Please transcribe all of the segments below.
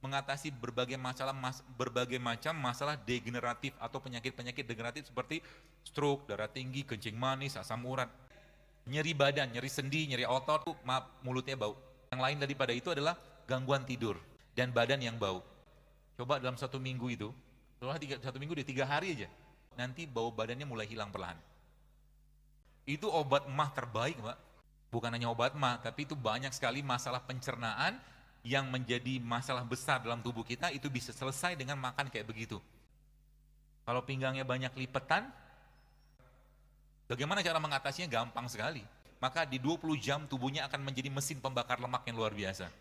mengatasi berbagai macam masalah degeneratif atau penyakit-penyakit degeneratif seperti stroke, darah tinggi, kencing manis, asam urat, nyeri badan, nyeri sendi, nyeri otot, mulutnya bau. Yang lain daripada itu adalah gangguan tidur dan badan yang bau. Coba dalam 1 minggu itu, setelah 1 minggu di 3 hari aja, nanti bau badannya mulai hilang perlahan. Itu obat emah terbaik, Mbak. Bukan hanya obat emah, tapi itu banyak sekali masalah pencernaan yang menjadi masalah besar dalam tubuh kita, itu bisa selesai dengan makan kayak begitu. Kalau pinggangnya banyak lipetan, bagaimana cara mengatasinya? Gampang sekali. Maka di 20 jam tubuhnya akan menjadi mesin pembakar lemak yang luar biasa.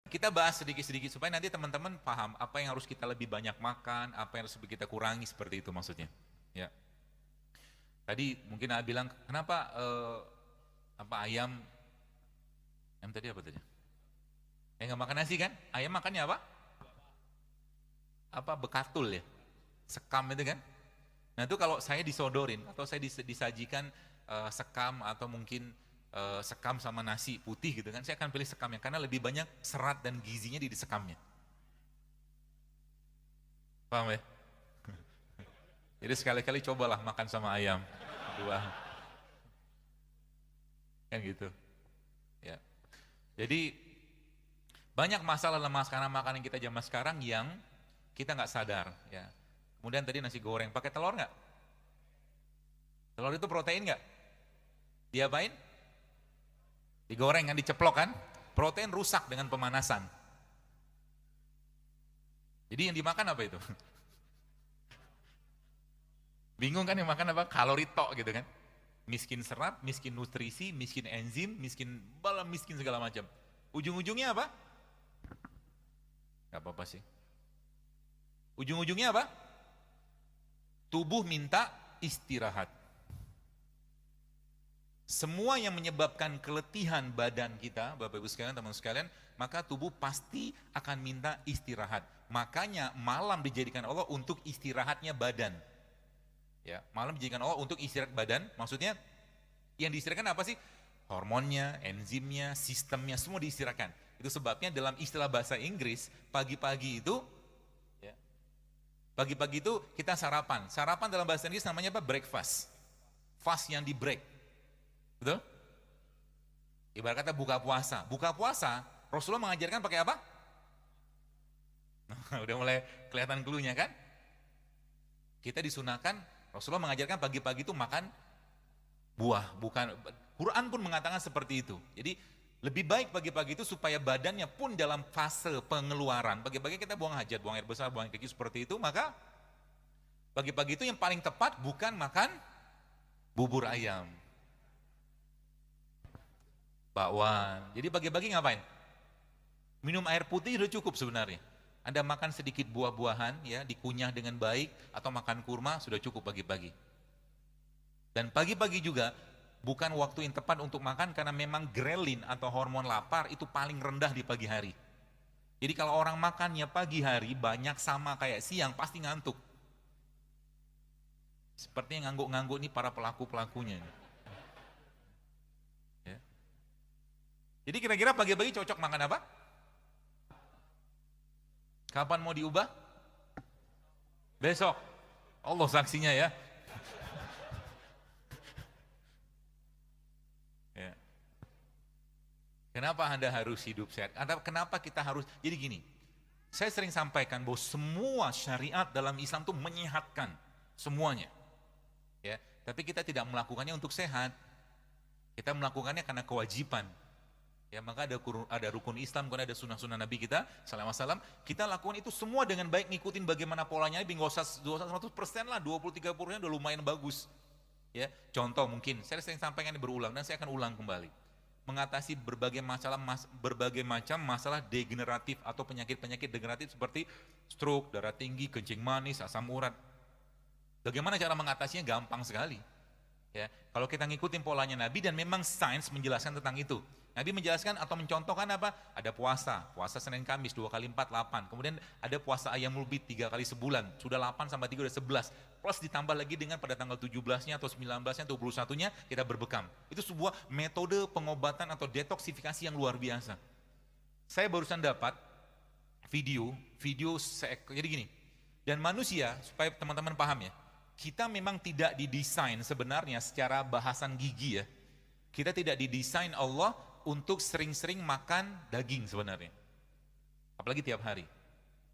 Kita bahas sedikit-sedikit supaya nanti teman-teman paham apa yang harus kita lebih banyak makan, apa yang harus kita kurangi, seperti itu maksudnya. Ya. Tadi mungkin Aa bilang, kenapa ayam tadi apa tadi? Nggak makan nasi kan? Ayam makannya apa? Bekatul ya? Sekam itu kan? Nah itu kalau saya disodorin atau saya disajikan sekam atau mungkin sekam sama nasi putih gitu kan, saya akan pilih sekamnya karena lebih banyak serat dan gizinya di sekamnya. Paham ya? Jadi sekali-kali cobalah makan sama ayam dua, kan gitu. Ya. Jadi banyak masalah dalam makanan kita zaman sekarang yang kita nggak sadar. Ya. Kemudian tadi nasi goreng pakai telur nggak? Telur itu protein nggak? Diapain? Digoreng kan, diceplok kan, protein rusak dengan pemanasan. Jadi yang dimakan apa itu? Bingung kan yang makan apa? Kalori tok gitu kan. Miskin serat, miskin nutrisi, miskin enzim, miskin segala macam. Ujung-ujungnya apa? Gak apa-apa sih. Ujung-ujungnya apa? Tubuh minta istirahat. Semua yang menyebabkan keletihan badan kita, Bapak Ibu sekalian, teman-teman sekalian, maka tubuh pasti akan minta istirahat. Makanya malam dijadikan Allah untuk istirahatnya badan. Ya, malam dijadikan Allah untuk istirahat badan. Maksudnya yang diistirahatkan apa sih? Hormonnya, enzimnya, sistemnya, semua diistirahatkan. Itu sebabnya dalam istilah bahasa Inggris, pagi-pagi itu kita sarapan. Sarapan dalam bahasa Inggris namanya apa? Breakfast. Fast yang di break. Betul? Ibarat kata buka puasa. Buka puasa, Rasulullah mengajarkan pakai apa? Udah mulai kelihatan cluenya kan? Kita disunahkan, Rasulullah mengajarkan pagi-pagi itu makan buah. Quran pun mengatakan seperti itu. Jadi lebih baik pagi-pagi itu supaya badannya pun dalam fase pengeluaran. Pagi-pagi kita buang hajat, buang air besar, buang air kecil seperti itu. Maka pagi-pagi itu yang paling tepat bukan makan bubur ayam, bakwan. Jadi pagi-pagi ngapain? Minum air putih udah cukup sebenarnya. Anda makan sedikit buah-buahan ya, dikunyah dengan baik, atau makan kurma sudah cukup pagi-pagi. Dan pagi-pagi juga bukan waktu yang tepat untuk makan karena memang grelin atau hormon lapar itu paling rendah di pagi hari. Jadi kalau orang makannya pagi hari banyak sama kayak siang pasti ngantuk. Seperti yang ngangguk-ngangguk nih para pelaku-pelakunya. Ya. Jadi kira-kira pagi-pagi cocok makan apa? Kapan mau diubah? Besok. Allah saksinya ya. Ya. Kenapa Anda harus hidup sehat? Kenapa kita harus, jadi gini, saya sering sampaikan bahwa semua syariat dalam Islam itu menyehatkan semuanya. Ya, tapi kita tidak melakukannya untuk sehat. Kita melakukannya karena kewajiban. Ya, maka ada rukun Islam, ada sunnah-sunnah Nabi kita sallallahu alaihi wasallam. Kita lakukan itu semua dengan baik, ngikutin bagaimana polanya, nggak usah 100% lah, 20-30% udah lumayan bagus. Ya, contoh mungkin saya sering sampaikan ini berulang dan saya akan ulang kembali. Mengatasi berbagai macam masalah degeneratif atau penyakit-penyakit degeneratif seperti stroke, darah tinggi, kencing manis, asam urat. Bagaimana cara mengatasinya? Gampang sekali. Ya, kalau kita ngikutin polanya Nabi dan memang sains menjelaskan tentang itu. Nabi menjelaskan atau mencontohkan apa? Ada puasa Senin Kamis 2 kali 4 8. Kemudian ada puasa Ayyamul Bid 3 kali sebulan. Sudah 8 sama 3 udah 11. Plus ditambah lagi dengan pada tanggal 17-nya atau 19-nya atau 21-nya kita berbekam. Itu sebuah metode pengobatan atau detoksifikasi yang luar biasa. Saya barusan dapat video jadi gini. Dan manusia, supaya teman-teman paham ya, kita memang tidak didesain sebenarnya secara bahasan gigi ya. Kita tidak didesain Allah untuk sering-sering makan daging sebenarnya. Apalagi tiap hari.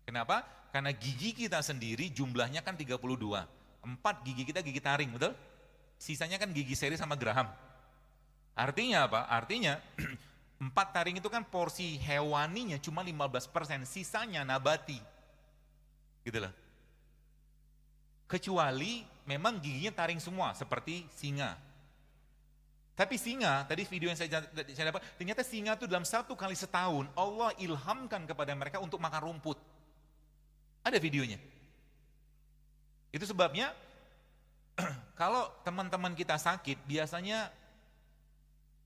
Kenapa? Karena gigi kita sendiri jumlahnya kan 32. 4 gigi kita gigi taring, betul? Sisanya kan gigi seri sama geraham. Artinya apa? Artinya 4 taring itu kan porsi hewaninya cuma 15%, sisanya nabati. Gitu loh. Kecuali memang giginya taring semua seperti singa. Tapi singa, tadi video yang saya dapat, ternyata singa itu dalam 1 kali setahun Allah ilhamkan kepada mereka untuk makan rumput. Ada videonya. Itu sebabnya kalau teman-teman kita sakit, biasanya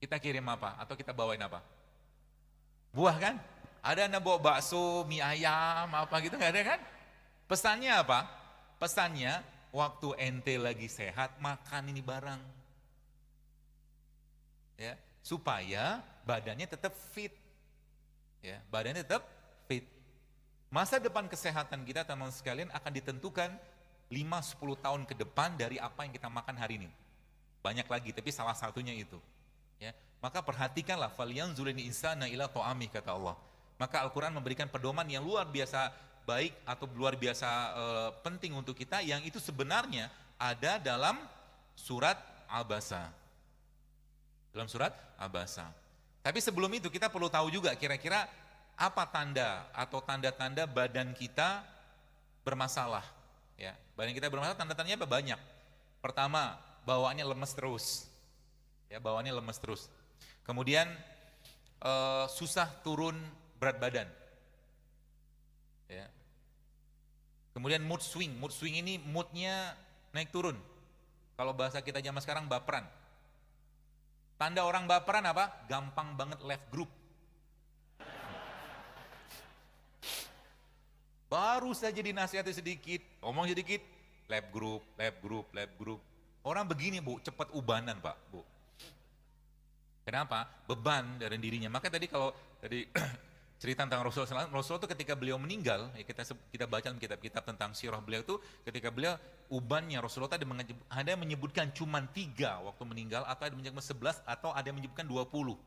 kita kirim apa? Atau kita bawain apa? Buah kan? Ada anak bawa bakso, mie ayam, apa gitu, nggak ada kan? Pesannya apa? Pesannya, waktu ente lagi sehat, makan ini barang. Ya, supaya badannya tetap fit. Ya, badannya tetap fit. Masa depan kesehatan kita, teman sekalian, akan ditentukan 5-10 tahun ke depan dari apa yang kita makan hari ini. Banyak lagi, tapi salah satunya itu. Ya, maka perhatikanlah, falyanzuril insana ila ta'amih, kata Allah. Maka Al-Quran memberikan pedoman yang luar biasa baik atau luar biasa penting untuk kita, yang itu sebenarnya ada dalam surat Abasa. Dalam surat Abasa. Tapi sebelum itu kita perlu tahu juga kira-kira apa tanda atau tanda-tanda badan kita bermasalah. Ya, badan kita bermasalah, tanda-tandanya apa? Banyak. Pertama, bawaannya lemes terus. Ya, bawaannya lemes terus. Kemudian susah turun berat badan. Ya. Kemudian mood swing ini moodnya naik turun. Kalau bahasa kita zaman sekarang baperan. Tanda orang baperan apa? Gampang banget left group. Baru saja dinasihati sedikit, ngomong sedikit, left group. Orang begini Bu, cepat ubanan Pak, Bu. Kenapa? Beban dari dirinya. Maka tadi kalau cerita tentang Rasulullah itu ketika beliau meninggal, ya kita baca dalam kitab-kitab tentang sirah beliau itu, ketika beliau ubannya Rasulullah tadi ada yang menyebutkan cuma 3 waktu meninggal, atau ada yang menyebutkan 11, atau ada yang menyebutkan 20.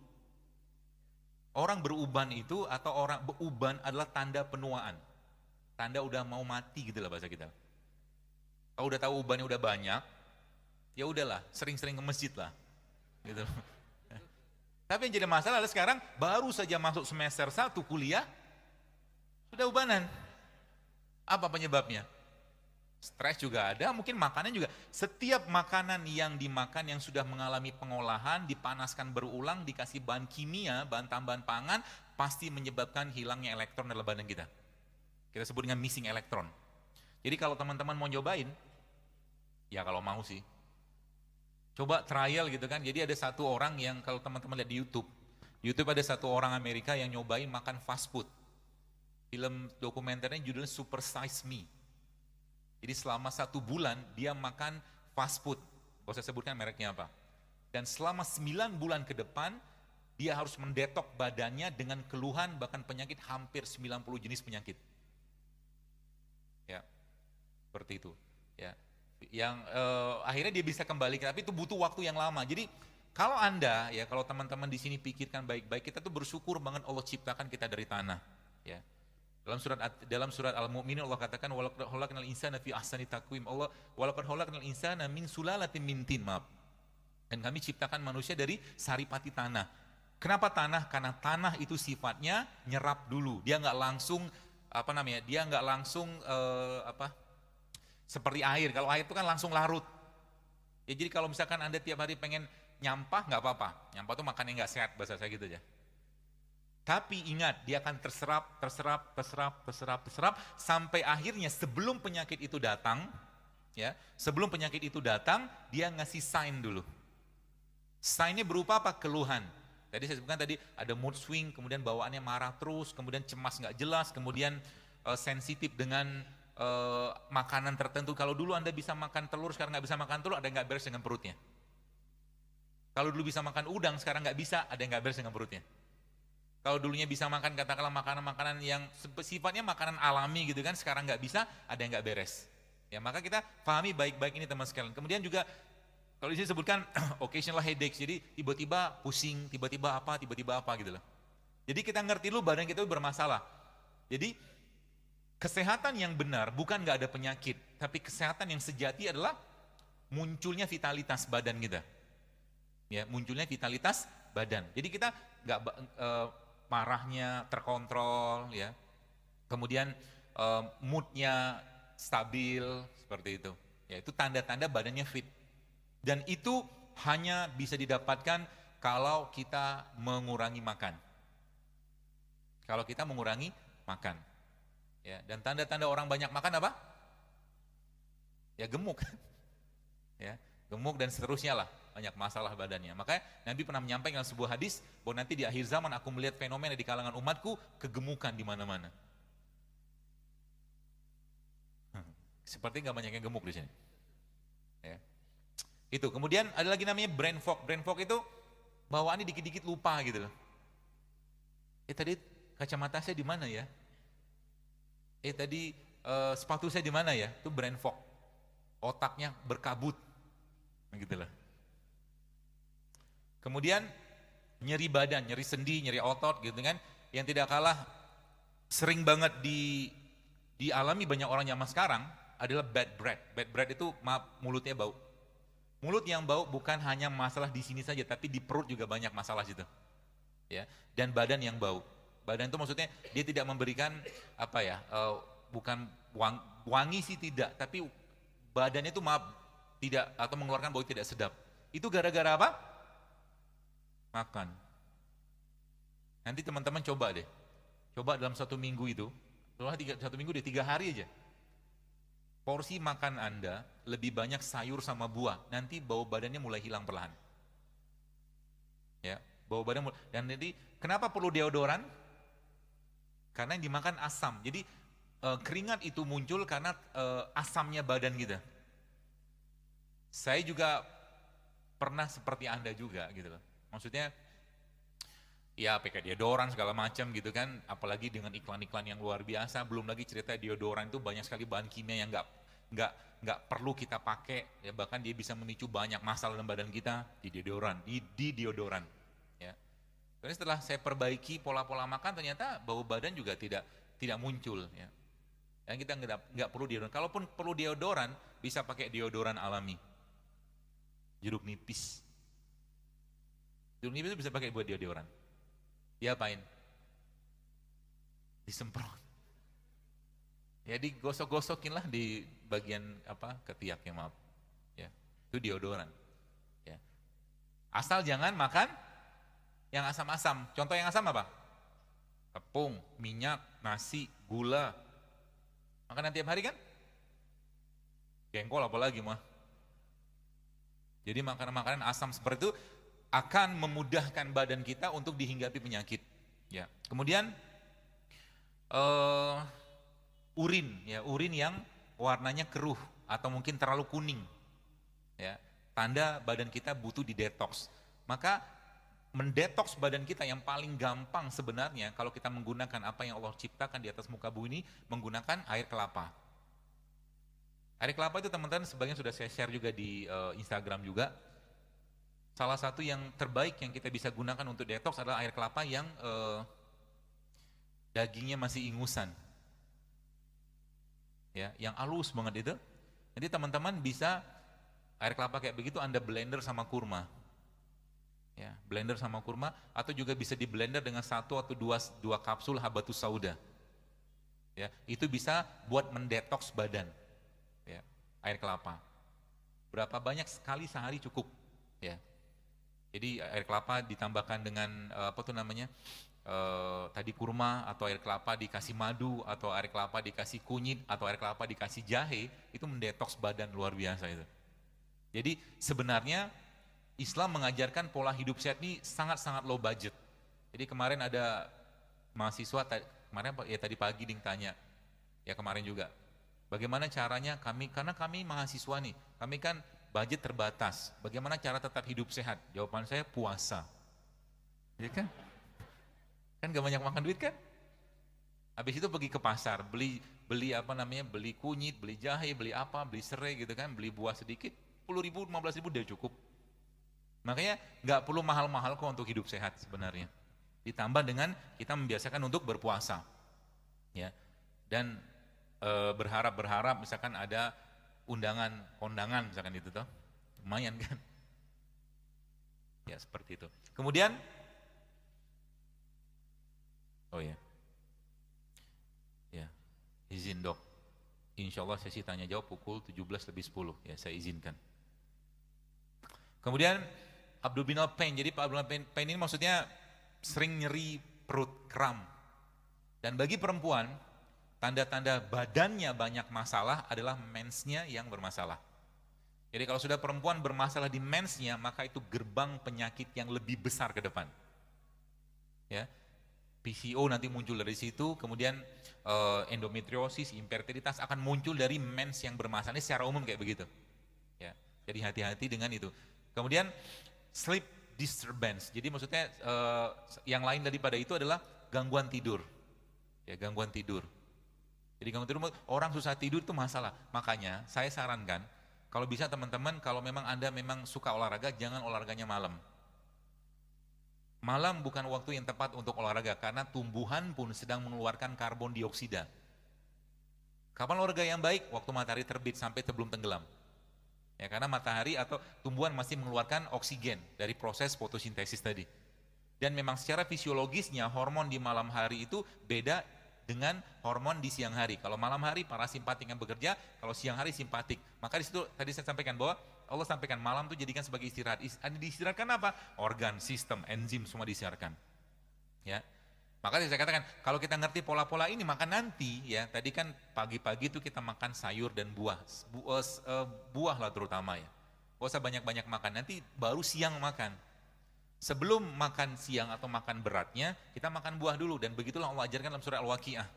Orang beruban itu, atau orang beruban adalah tanda penuaan, tanda udah mau mati gitu lah bahasa kita. Kalau udah tahu ubannya udah banyak, ya udahlah, sering-sering ke masjid lah, gitu. Tapi yang jadi masalah adalah sekarang baru saja masuk semester 1 kuliah, sudah ubanan. Apa penyebabnya? Stres juga ada, mungkin makanan juga. Setiap makanan yang dimakan yang sudah mengalami pengolahan, dipanaskan berulang, dikasih bahan kimia, bahan tambahan pangan, pasti menyebabkan hilangnya elektron dalam badan kita. Kita sebut dengan missing elektron. Jadi kalau teman-teman mau nyobain, ya kalau mau sih, coba trial gitu kan. Jadi ada satu orang yang kalau teman-teman lihat di YouTube ada satu orang Amerika yang nyobain makan fast food. Film dokumenternya judulnya Super Size Me. Jadi selama 1 bulan dia makan fast food. Gak usah sebutkan mereknya apa. Dan selama 9 bulan ke depan dia harus mendetok badannya dengan keluhan bahkan penyakit hampir 90 jenis penyakit. Ya, seperti itu. Ya. Yang akhirnya dia bisa kembali, tapi itu butuh waktu yang lama. Jadi kalau Anda ya, kalau teman-teman di sini pikirkan baik-baik, kita tuh bersyukur banget Allah ciptakan kita dari tanah. Ya. Dalam surat Al-Mu'minun Allah katakan walaqad khalaqnal insana fi ahsani taqwim. Allah walaqad khalaqnal insana min sulalatin min tin. Dan kami ciptakan manusia dari saripati tanah. Kenapa tanah? Karena tanah itu sifatnya nyerap dulu. Dia nggak langsung Dia nggak langsung seperti air. Kalau air itu kan langsung larut. Ya jadi kalau misalkan Anda tiap hari pengen nyampah, nggak apa-apa. Nyampah itu makan yang nggak sehat, bahasa saya gitu aja. Tapi ingat, dia akan terserap sampai akhirnya sebelum penyakit itu datang, Ya, sebelum penyakit itu datang, dia ngasih sign dulu. Sign-nya berupa apa? Keluhan. Tadi saya sebutkan tadi ada mood swing, kemudian bawaannya marah terus, kemudian cemas nggak jelas, kemudian sensitif dengan makanan tertentu. Kalau dulu Anda bisa makan telur, sekarang nggak bisa makan telur, ada yang nggak beres dengan perutnya. Kalau dulu bisa makan udang, sekarang nggak bisa, ada yang nggak beres dengan perutnya. Kalau dulunya bisa makan katakanlah makanan-makanan yang sifatnya makanan alami gitu kan, sekarang nggak bisa, ada yang nggak beres. Ya, maka kita pahami baik-baik ini teman sekalian. Kemudian juga kalau di sini sebutkan occasional headaches, jadi tiba-tiba pusing, tiba-tiba apa gitu loh. Jadi kita ngerti dulu badan kita itu bermasalah. Jadi kesehatan yang benar bukan nggak ada penyakit, tapi kesehatan yang sejati adalah munculnya vitalitas badan kita. Ya, munculnya vitalitas badan. Jadi kita nggak marahnya terkontrol, ya. Kemudian moodnya stabil seperti itu. Ya, itu tanda-tanda badannya fit. Dan itu hanya bisa didapatkan kalau kita mengurangi makan. Kalau kita mengurangi makan. Ya, dan tanda-tanda orang banyak makan apa? Ya gemuk. Ya, gemuk dan seterusnya lah, banyak masalah badannya. Makanya Nabi pernah menyampaikan dalam sebuah hadis bahwa nanti di akhir zaman aku melihat fenomena di kalangan umatku kegemukan di mana-mana. Seperti nggak banyak yang gemuk di sini. Ya. Itu. Kemudian ada lagi namanya brain fog. Brain fog itu bawaannya dikit-dikit lupa gitu loh. Tadi kacamata saya di mana ya? Tadi sepatu saya di mana ya? Itu brain fog. Otaknya berkabut. Gitu loh. Kemudian nyeri badan, nyeri sendi, nyeri otot gitu kan. Yang tidak kalah sering banget dialami banyak orang zaman sekarang adalah bad breath. Bad breath itu mulutnya bau. Mulut yang bau bukan hanya masalah di sini saja, tapi di perut juga banyak masalah situ. Ya, dan badan yang bau. Badan itu maksudnya dia tidak memberikan apa ya? Bukan wangi sih tidak, tapi badannya itu tidak atau mengeluarkan bau tidak sedap. Itu gara-gara apa? Makan. Nanti teman-teman coba deh. Coba dalam 1 minggu itu, setelah 1 minggu deh 3 hari aja. Porsi makan Anda lebih banyak sayur sama buah, nanti bau badannya mulai hilang perlahan. Ya, bau badan dan jadi kenapa perlu deodoran? Karena yang dimakan asam. Jadi keringat itu muncul karena asamnya badan kita. Saya juga pernah seperti Anda juga gitu loh. Maksudnya ya pakai deodoran segala macam gitu kan, apalagi dengan iklan-iklan yang luar biasa, belum lagi cerita deodoran itu banyak sekali bahan kimia yang nggak perlu kita pakai, ya bahkan dia bisa memicu banyak masalah dalam badan kita di deodoran, ya. Tapi setelah saya perbaiki pola-pola makan, ternyata bau badan juga tidak muncul, ya. Dan kita nggak perlu deodoran. Kalaupun perlu deodoran, bisa pakai deodoran alami, jeruk nipis. Jeruk nipis itu bisa pakai buat deodoran. Diapain? Disemprot. Ya digosok-gosokin lah di bagian ketiaknya, maaf. Ya, itu deodoran. Ya. Asal jangan makan yang asam-asam. Contoh yang asam apa? Tepung, minyak, nasi, gula. Makanan tiap hari kan? Jengkol apalagi mah. Jadi makanan-makanan asam seperti itu akan memudahkan badan kita untuk dihinggapi penyakit. Ya. Kemudian urin yang warnanya keruh atau mungkin terlalu kuning. Ya. Tanda badan kita butuh didetoks. Maka mendetoks badan kita yang paling gampang sebenarnya kalau kita menggunakan apa yang Allah ciptakan di atas muka bumi ini, menggunakan air kelapa. Air kelapa itu teman-teman sebagian sudah saya share juga di Instagram juga. Salah satu yang terbaik yang kita bisa gunakan untuk detox adalah air kelapa yang dagingnya masih ingusan. Ya, yang halus banget itu. Jadi teman-teman bisa air kelapa kayak begitu Anda blender sama kurma. Ya, blender sama kurma atau juga bisa di blender dengan 1 atau 2 kapsul habatus sauda. Ya, itu bisa buat mendetoks badan. Ya, air kelapa. Berapa banyak sekali sehari cukup, ya. Jadi air kelapa ditambahkan dengan tadi kurma atau air kelapa dikasih madu atau air kelapa dikasih kunyit atau air kelapa dikasih jahe, itu mendetoks badan luar biasa itu. Jadi sebenarnya Islam mengajarkan pola hidup sehat ini sangat-sangat low budget. Jadi kemarin ada mahasiswa, kemarin ya tadi pagi Ding tanya, ya kemarin juga, bagaimana caranya karena kami mahasiswa nih, kami kan budget terbatas, bagaimana cara tetap hidup sehat? Jawaban saya puasa. Ya kan? Kan gak banyak makan duit kan? Habis itu pergi ke pasar, beli beli kunyit, beli jahe, beli apa, beli serai gitu kan, beli buah sedikit, 10.000, 15.000 udah cukup. Makanya nggak perlu mahal-mahal kok untuk hidup sehat sebenarnya. Ditambah dengan kita membiasakan untuk berpuasa, ya. Dan berharap misalkan ada kondangan misalkan itu toh, lumayan kan? Ya seperti itu. Kemudian, oh ya, ya izin dok. Insya Allah sesi tanya jawab pukul 17:10 ya, saya izinkan. Kemudian abdominal pain, jadi abdominal pain ini maksudnya sering nyeri perut, kram. Dan bagi perempuan, tanda-tanda badannya banyak masalah adalah mensnya yang bermasalah. Jadi kalau sudah perempuan bermasalah di mensnya, maka itu gerbang penyakit yang lebih besar ke depan. Ya, PCO nanti muncul dari situ, kemudian endometriosis, infertilitas akan muncul dari mens yang bermasalah. Ini secara umum kayak begitu. Ya, jadi hati-hati dengan itu. Kemudian sleep disturbance, jadi maksudnya yang lain daripada itu adalah gangguan tidur, ya gangguan tidur. Jadi gangguan tidur, orang susah tidur itu masalah. Makanya saya sarankan, kalau bisa teman-teman, kalau memang Anda memang suka olahraga, jangan olahraganya malam. Malam bukan waktu yang tepat untuk olahraga, karena tumbuhan pun sedang mengeluarkan karbon dioksida. Kapan olahraga yang baik? Waktu matahari terbit sampai sebelum tenggelam. Ya, karena matahari atau tumbuhan masih mengeluarkan oksigen dari proses fotosintesis tadi. Dan memang secara fisiologisnya hormon di malam hari itu beda dengan hormon di siang hari. Kalau malam hari parasimpatik yang bekerja, kalau siang hari simpatik. Maka di situ tadi saya sampaikan bahwa Allah sampaikan malam itu jadikan sebagai istirahat. Diistirahatkan apa? Organ, sistem, enzim semua diistirahatkan. Ya. Maka saya katakan, kalau kita ngerti pola-pola ini, maka nanti ya, tadi kan pagi-pagi itu kita makan sayur dan buah, buah lah terutama ya. Gak usah banyak-banyak makan, nanti baru siang makan. Sebelum makan siang atau makan beratnya, kita makan buah dulu, dan begitulah Allah ajarkan dalam surah Al-Waqiah.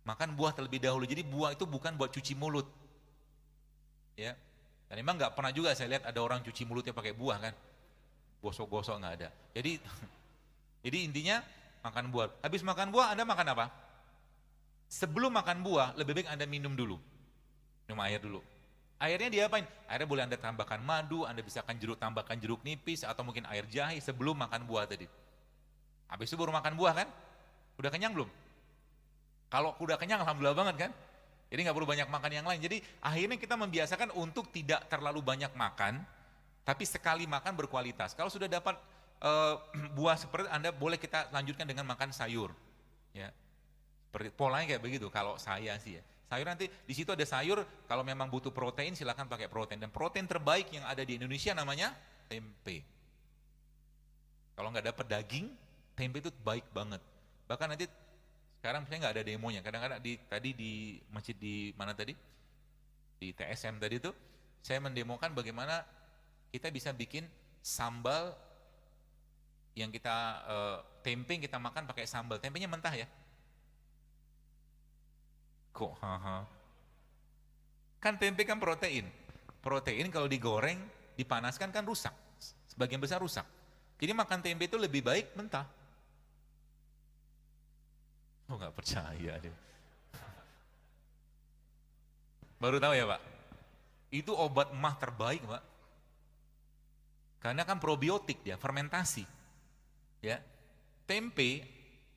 Makan buah terlebih dahulu, jadi buah itu bukan buat cuci mulut. Ya, dan memang gak pernah juga saya lihat ada orang cuci mulutnya pakai buah kan. Gosok-gosok gak ada. Jadi intinya, makan buah. Habis makan buah Anda makan apa? Sebelum makan buah lebih baik Anda minum dulu. Minum air dulu. Airnya diapain? Airnya boleh Anda tambahkan madu, Anda bisa tambahkan jeruk nipis atau mungkin air jahe sebelum makan buah tadi. Habis itu baru makan buah kan? Udah kenyang belum? Kalau udah kenyang alhamdulillah banget kan? Jadi nggak perlu banyak makan yang lain. Jadi akhirnya kita membiasakan untuk tidak terlalu banyak makan, tapi sekali makan berkualitas. Kalau sudah dapat buah seperti Anda boleh kita lanjutkan dengan makan sayur, ya. Seperti polanya kayak begitu. Kalau saya sih ya, sayur nanti di situ ada sayur. Kalau memang butuh protein silakan pakai protein. Dan protein terbaik yang ada di Indonesia namanya tempe. Kalau nggak dapat daging, tempe itu baik banget. Bahkan nanti sekarang saya nggak ada demonya. Kadang-kadang tadi di masjid di mana tadi? Di TSM tadi itu saya mendemokan bagaimana kita bisa bikin sambal yang kita tempe yang kita makan pakai sambal. Tempenya mentah ya? Kok? Kan tempe kan protein. Protein kalau digoreng, dipanaskan kan rusak. Sebagian besar rusak. Jadi makan tempe itu lebih baik mentah. Oh nggak percaya deh. Baru tahu ya Pak? Itu obat emah terbaik Pak. Karena kan probiotik dia, fermentasi. Ya, tempe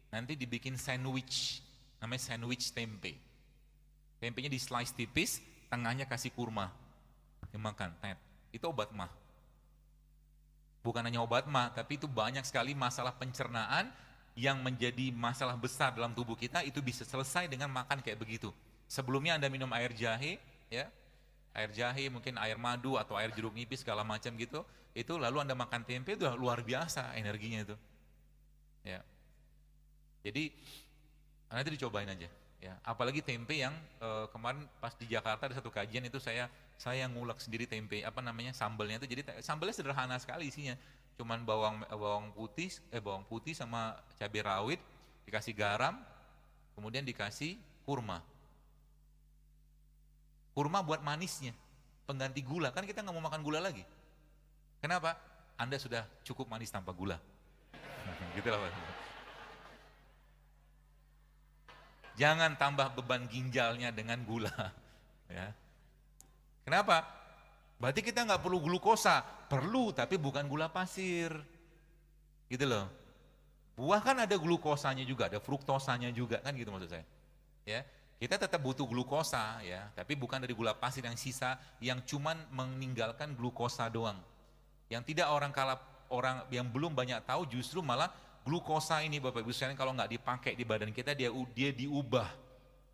nanti dibikin sandwich, namanya sandwich tempe. Tempenya di slice tipis, tengahnya kasih kurma, dimakan. Itu obat mah. Bukan hanya obat mah, tapi itu banyak sekali masalah pencernaan yang menjadi masalah besar dalam tubuh kita. Itu bisa selesai dengan makan kayak begitu. Sebelumnya Anda minum air jahe, ya, air jahe, mungkin air madu atau air jeruk nipis segala macam gitu. Itu lalu Anda makan tempe, itu luar biasa energinya itu. Ya. Jadi nanti dicobain aja. Ya, apalagi tempe yang kemarin pas di Jakarta ada satu kajian itu saya ngulek sendiri tempe apa namanya sambalnya itu, jadi sambalnya sederhana sekali isinya, cuman bawang putih sama cabai rawit, dikasih garam, kemudian dikasih kurma. Kurma buat manisnya, pengganti gula, kan kita nggak mau makan gula lagi. Kenapa? Anda sudah cukup manis tanpa gula. Gitu lah Pak. Jangan tambah beban ginjalnya dengan gula. Ya. Kenapa? Berarti kita nggak perlu glukosa. Perlu, tapi bukan gula pasir. Gitu loh. Buah kan ada glukosanya juga, ada fruktosanya juga, kan gitu maksud saya. Ya. Kita tetap butuh glukosa ya, tapi bukan dari gula pasir yang sisa yang cuman meninggalkan glukosa doang. Yang tidak orang yang belum banyak tahu justru malah glukosa ini Bapak Ibu sekalian kalau nggak dipakai di badan kita dia diubah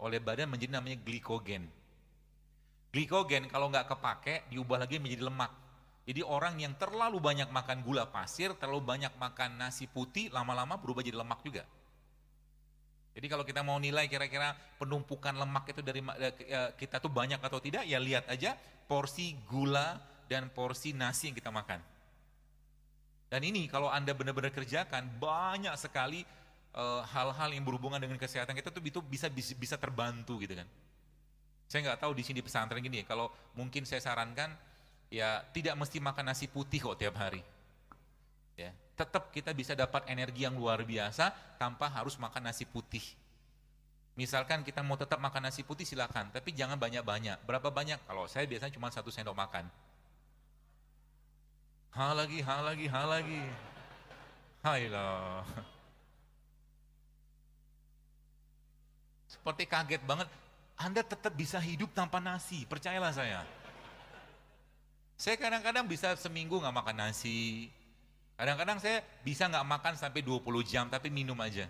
oleh badan menjadi namanya glikogen. Glikogen kalau nggak kepake diubah lagi menjadi lemak. Jadi orang yang terlalu banyak makan gula pasir, terlalu banyak makan nasi putih, lama-lama berubah jadi lemak juga. Jadi kalau kita mau nilai kira-kira penumpukan lemak itu dari kita tuh banyak atau tidak, ya lihat aja porsi gula dan porsi nasi yang kita makan. Dan ini kalau Anda benar-benar kerjakan, banyak sekali hal-hal yang berhubungan dengan kesehatan kita tuh itu bisa terbantu gitu kan. Saya nggak tahu di sini pesantren gini ya, kalau mungkin saya sarankan ya tidak mesti makan nasi putih kok tiap hari. Ya, tetap kita bisa dapat energi yang luar biasa tanpa harus makan nasi putih. Misalkan kita mau tetap makan nasi putih silakan, tapi jangan banyak-banyak. Berapa banyak? Kalau saya biasanya cuma 1 sendok makan. Hal lagi. Hailah. Seperti kaget banget, Anda tetap bisa hidup tanpa nasi, percayalah saya. Saya kadang-kadang bisa seminggu nggak makan nasi. Kadang-kadang saya bisa nggak makan sampai 20 jam, tapi minum aja.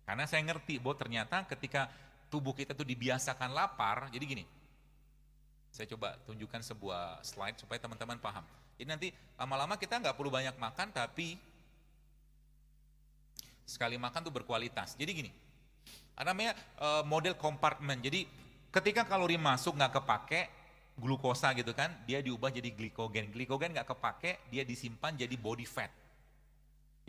Karena saya ngerti bahwa ternyata ketika tubuh kita tuh dibiasakan lapar, jadi gini, saya coba tunjukkan sebuah slide supaya teman-teman paham. Jadi nanti lama-lama kita nggak perlu banyak makan, tapi sekali makan tuh berkualitas. Jadi gini, ada namanya model kompartemen. Jadi ketika kalori masuk nggak kepake, glukosa gitu kan, dia diubah jadi glikogen. Glikogen nggak kepake, dia disimpan jadi body fat.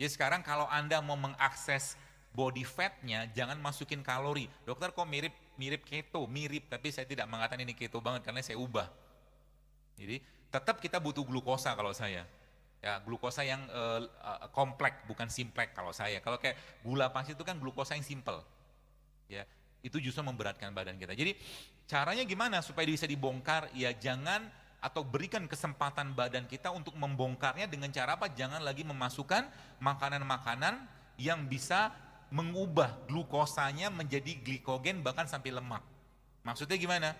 Jadi sekarang kalau Anda mau mengakses body fatnya, jangan masukin kalori. Dokter kok mirip keto, mirip, tapi saya tidak mengatakan ini keto banget karena saya ubah. Jadi tetap kita butuh glukosa kalau saya. Ya, glukosa yang kompleks, bukan simplek kalau saya. Kalau kayak gula pasir itu kan glukosa yang simple. Ya, itu justru memberatkan badan kita. Jadi caranya gimana supaya bisa dibongkar? Ya jangan atau berikan kesempatan badan kita untuk membongkarnya dengan cara apa? Jangan lagi memasukkan makanan-makanan yang bisa mengubah glukosanya menjadi glikogen bahkan sampai lemak. Maksudnya gimana?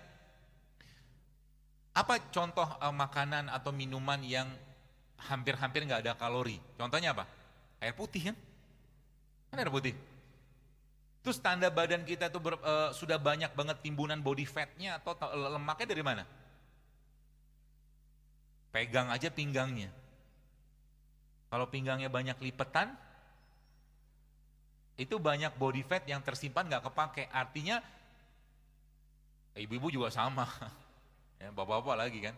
Apa contoh makanan atau minuman yang hampir-hampir nggak ada kalori? Contohnya apa? Air putih kan? Kan air putih. Terus tanda badan kita tuh sudah banyak banget timbunan body fatnya atau lemaknya dari mana? Pegang aja pinggangnya. Kalau pinggangnya banyak lipetan, itu banyak body fat yang tersimpan nggak kepake. Artinya ibu-ibu juga sama, ya, bapak-bapak lagi kan.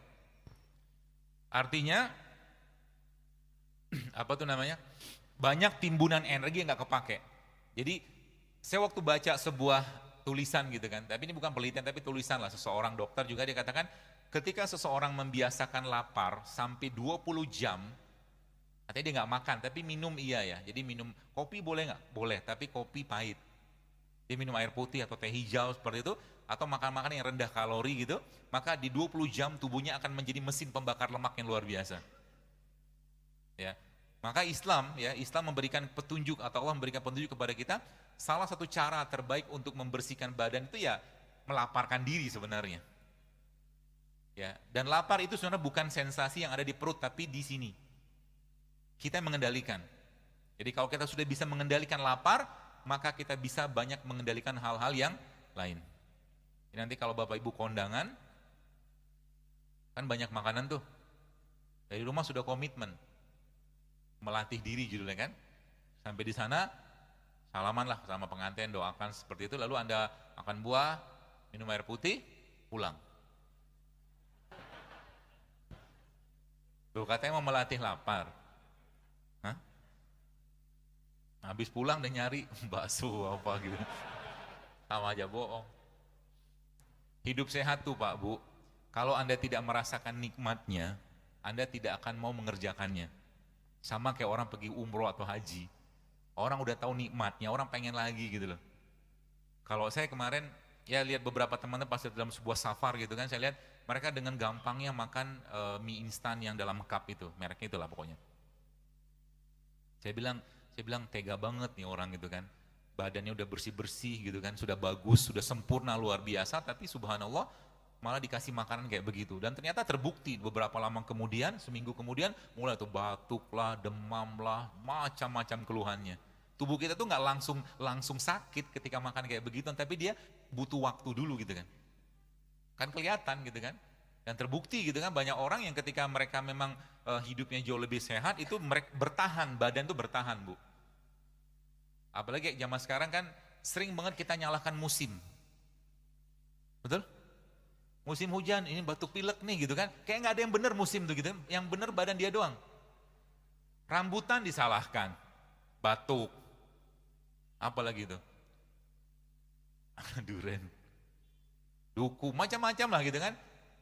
Artinya apa tuh namanya? Banyak timbunan energi yang nggak kepake. Jadi saya waktu baca sebuah tulisan gitu kan, tapi ini bukan penelitian tapi tulisan lah, seseorang dokter juga dia katakan ketika seseorang membiasakan lapar sampai 20 jam, artinya dia nggak makan tapi minum iya ya, jadi minum kopi boleh nggak? Boleh, tapi kopi pahit. Dia minum air putih atau teh hijau seperti itu, atau makan-makan yang rendah kalori gitu, maka di 20 jam tubuhnya akan menjadi mesin pembakar lemak yang luar biasa. Ya. Maka Islam memberikan petunjuk atau Allah memberikan petunjuk kepada kita, salah satu cara terbaik untuk membersihkan badan itu ya melaparkan diri sebenarnya. Ya, dan lapar itu sebenarnya bukan sensasi yang ada di perut tapi di sini. Kita mengendalikan. Jadi kalau kita sudah bisa mengendalikan lapar, maka kita bisa banyak mengendalikan hal-hal yang lain. Jadi nanti kalau Bapak Ibu kondangan, kan banyak makanan tuh. Dari rumah sudah komitmen melatih diri judulnya kan. Sampai di sana Salaman lah sama pengantin, doakan seperti itu, lalu Anda makan buah, minum air putih, pulang. Tuh katanya mau melatih lapar. Hah? Habis pulang dan nyari bakso apa gitu. Sama aja bohong. Hidup sehat tuh Pak Bu, kalau Anda tidak merasakan nikmatnya, Anda tidak akan mau mengerjakannya. Sama kayak orang pergi umroh atau haji. Orang udah tahu nikmatnya, orang pengen lagi gitu loh. Kalau saya kemarin ya lihat beberapa teman-teman pas dalam sebuah safar gitu kan, saya lihat mereka dengan gampangnya makan mie instan yang dalam cup itu, mereknya itulah pokoknya. Saya bilang tega banget nih orang gitu kan. Badannya udah bersih-bersih gitu kan, sudah bagus, sudah sempurna luar biasa, tapi subhanallah malah dikasih makanan kayak begitu. Dan ternyata terbukti beberapa lama kemudian, seminggu kemudian mulai tuh batuk lah, demam lah, macam-macam keluhannya. Tubuh kita tuh nggak langsung sakit ketika makan kayak begitu, tapi dia butuh waktu dulu gitu kan. Kan kelihatan gitu kan. Dan terbukti gitu kan, banyak orang yang ketika mereka memang hidupnya jauh lebih sehat, itu mereka bertahan, badan tuh bertahan Bu. Apalagi zaman sekarang kan sering banget kita nyalahkan musim. Betul? Musim hujan, ini batuk pilek nih gitu kan. Kayak nggak ada yang benar musim tuh gitu. Yang benar badan dia doang. Rambutan disalahkan. Batuk. Apalagi itu? Duren. Duku, macam-macam lah gitu kan.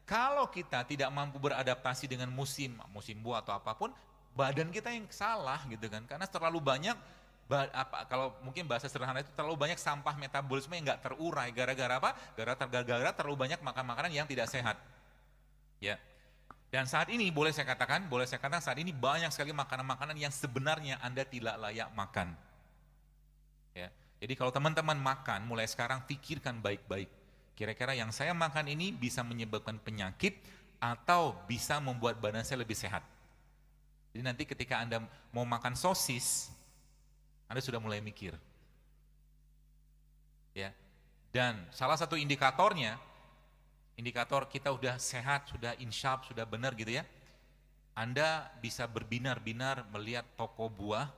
Kalau kita tidak mampu beradaptasi dengan musim buah atau apapun, badan kita yang salah gitu kan. Karena terlalu banyak kalau mungkin bahasa sederhana itu terlalu banyak sampah metabolisme yang nggak terurai gara-gara apa? Gara-gara terlalu banyak makan makanan yang tidak sehat. Ya. Dan saat ini boleh saya katakan saat ini banyak sekali makanan-makanan yang sebenarnya Anda tidak layak makan. Ya. Jadi kalau teman-teman makan mulai sekarang pikirkan baik-baik. Kira-kira yang saya makan ini bisa menyebabkan penyakit atau bisa membuat badan saya lebih sehat. Jadi nanti ketika Anda mau makan sosis, Anda sudah mulai mikir. Ya. Dan salah satu indikator kita udah sehat, sudah insyaf, sudah benar gitu ya. Anda bisa berbinar-binar melihat toko buah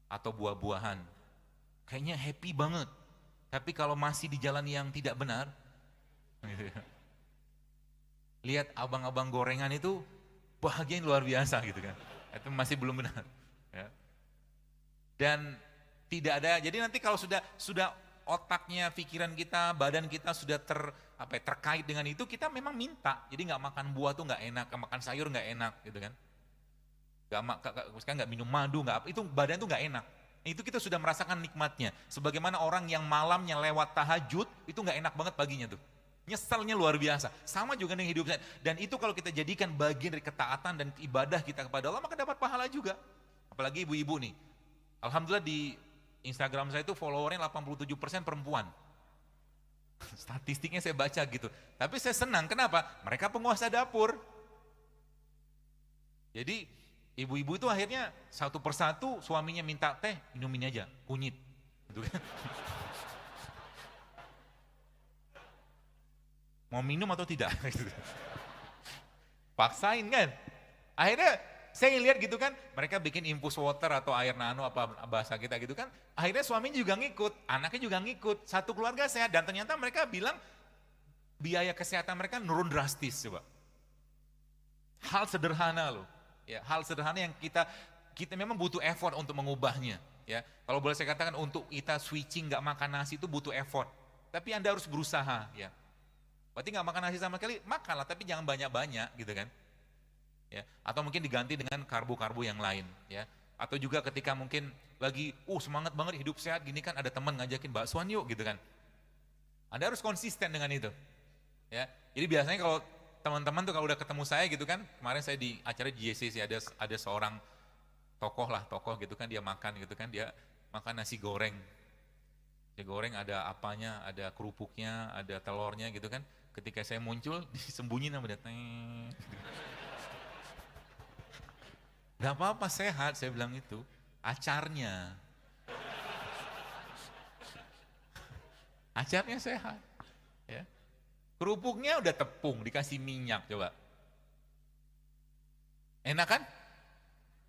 atau buah-buahan. Kayaknya happy banget. Tapi kalau masih di jalan yang tidak benar, lihat abang-abang gorengan itu bahagia luar biasa gitu kan. Itu masih belum benar. Ya. Dan tidak ada, jadi nanti kalau sudah otaknya, pikiran kita, badan kita sudah terkait dengan itu, kita memang minta. Jadi nggak makan buah tuh nggak enak, makan sayur nggak enak gitu kan. Nggak minum madu, itu badan tuh nggak enak. Itu kita sudah merasakan nikmatnya. Sebagaimana orang yang malamnya lewat tahajud, itu nggak enak banget paginya tuh. Nyeselnya luar biasa. Sama juga dengan hidup saya. Dan itu kalau kita jadikan bagian dari ketaatan dan ibadah kita kepada Allah, maka dapat pahala juga. Apalagi ibu-ibu nih. Alhamdulillah di Instagram saya itu followernya 87% perempuan. Statistiknya saya baca gitu. Tapi saya senang, kenapa? Mereka penguasa dapur. Jadi ibu-ibu itu akhirnya satu persatu suaminya minta teh, minumin aja, kunyit. Gitu kan. Mau minum atau tidak? Paksain kan. Akhirnya saya lihat gitu kan, mereka bikin infus water atau air nano apa bahasa kita gitu kan. Akhirnya suaminya juga ngikut, anaknya juga ngikut, satu keluarga sehat. Dan ternyata mereka bilang biaya kesehatan mereka nurun drastis coba. Hal sederhana loh. Ya, hal sederhana yang kita memang butuh effort untuk mengubahnya. Ya, kalau boleh saya katakan untuk kita switching nggak makan nasi itu butuh effort. Tapi Anda harus berusaha. Ya, berarti nggak makan nasi sama sekali, makanlah tapi jangan banyak-banyak gitu kan. Ya, atau mungkin diganti dengan karbo-karbo yang lain. Ya, atau juga ketika mungkin lagi semangat banget hidup sehat gini kan, ada teman ngajakin baksoan yuk gitu kan. Anda harus konsisten dengan itu. Ya, jadi biasanya kalau teman-teman tuh kalau udah ketemu saya gitu kan, kemarin saya di acara di JCC ada seorang tokoh gitu kan, dia makan gitu kan, dia makan nasi goreng. Nasi goreng ada apanya, ada kerupuknya, ada telurnya gitu kan. Ketika saya muncul disembunyiin sama dia. Gak apa-apa sehat, saya bilang itu. Acarnya sehat. Ya. Kerupuknya udah tepung, dikasih minyak coba. Enak kan?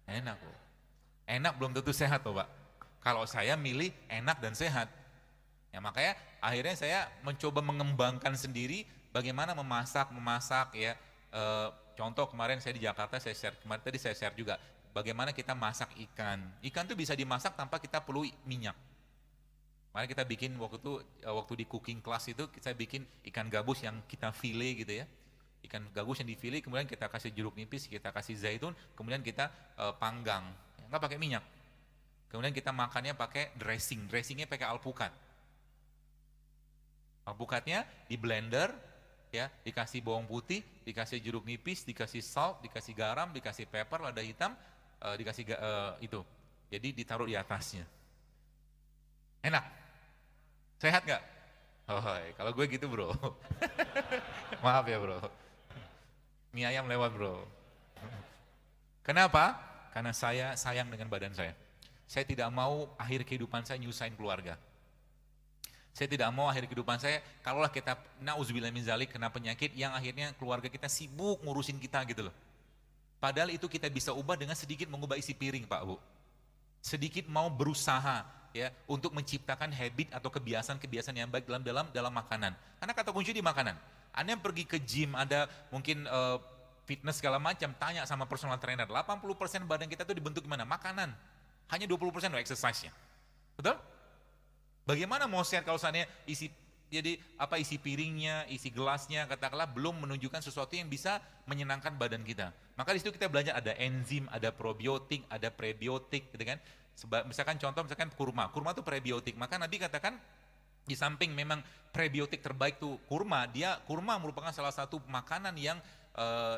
Enak kok. Enak belum tentu sehat loh Pak. Kalau saya milih enak dan sehat. Ya makanya akhirnya saya mencoba mengembangkan sendiri bagaimana memasak ya. Contoh kemarin saya di Jakarta saya share, kemarin tadi saya share juga bagaimana kita masak ikan. Ikan tuh bisa dimasak tanpa kita perlu minyak. Makanya kita bikin waktu di cooking class itu saya bikin ikan gabus yang kita file gitu ya. Ikan gabus yang di file kemudian kita kasih jeruk nipis, kita kasih zaitun, kemudian kita panggang. Nggak pakai minyak. Kemudian kita makannya pakai dressingnya pakai alpukat. Alpukatnya di blender, ya, dikasih bawang putih, dikasih jeruk nipis, dikasih salt, dikasih garam, dikasih pepper, lada hitam, dikasih itu. Jadi ditaruh di atasnya. Enak. Sehat nggak? Oh, kalau gue gitu bro. Maaf ya bro. Mie ayam lewat bro. Kenapa? Karena saya sayang dengan badan saya. Saya tidak mau akhir kehidupan saya nyusahin keluarga. Saya tidak mau akhir kehidupan saya, kalaulah kita na'udzubillah min zalik kena penyakit yang akhirnya keluarga kita sibuk ngurusin kita gitu loh. Padahal itu kita bisa ubah dengan sedikit mengubah isi piring Pak Bu. Sedikit mau berusaha ya untuk menciptakan habit atau kebiasaan-kebiasaan yang baik dalam makanan. Karena kata kunci di makanan. Anda yang pergi ke gym, ada mungkin fitness segala macam, tanya sama personal trainer, 80% badan kita itu dibentuk gimana? Makanan. Hanya 20% exercise-nya. Betul? Bagaimana mau sehat kalau seandainya isi piringnya, isi gelasnya katakanlah belum menunjukkan sesuatu yang bisa menyenangkan badan kita. Maka di situ kita belajar ada enzim, ada probiotik, ada prebiotik gitu kan. Misalkan kurma itu prebiotik. Maka Nabi katakan di samping memang prebiotik terbaik tuh kurma merupakan salah satu makanan yang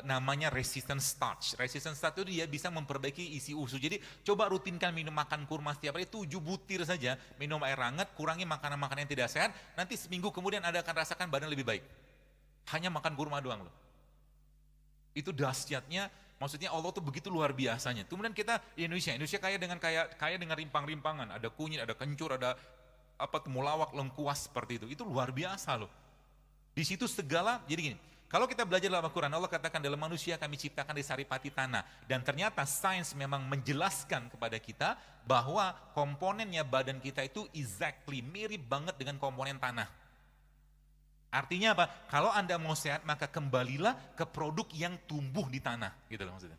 namanya resistant starch. Resistant starch itu dia bisa memperbaiki isi usus. Jadi coba rutinkan makan kurma setiap hari 7 butir saja, minum air hangat, kurangi makanan-makanan yang tidak sehat, nanti seminggu kemudian Anda akan rasakan badan lebih baik. Hanya makan kurma doang loh. Itu dahsyatnya, maksudnya Allah tuh begitu luar biasanya. Kemudian kita di Indonesia kaya dengan rimpang-rimpangan, ada kunyit, ada kencur, ada temulawak, lengkuas seperti itu. Itu luar biasa loh. Di situ segala, jadi gini, kalau kita belajar dalam Al-Quran, Allah katakan dalam manusia kami ciptakan dari saripati tanah. Dan ternyata sains memang menjelaskan kepada kita bahwa komponennya badan kita itu mirip banget dengan komponen tanah. Artinya apa? Kalau Anda mau sehat, maka kembalilah ke produk yang tumbuh di tanah. Gitu loh maksudnya.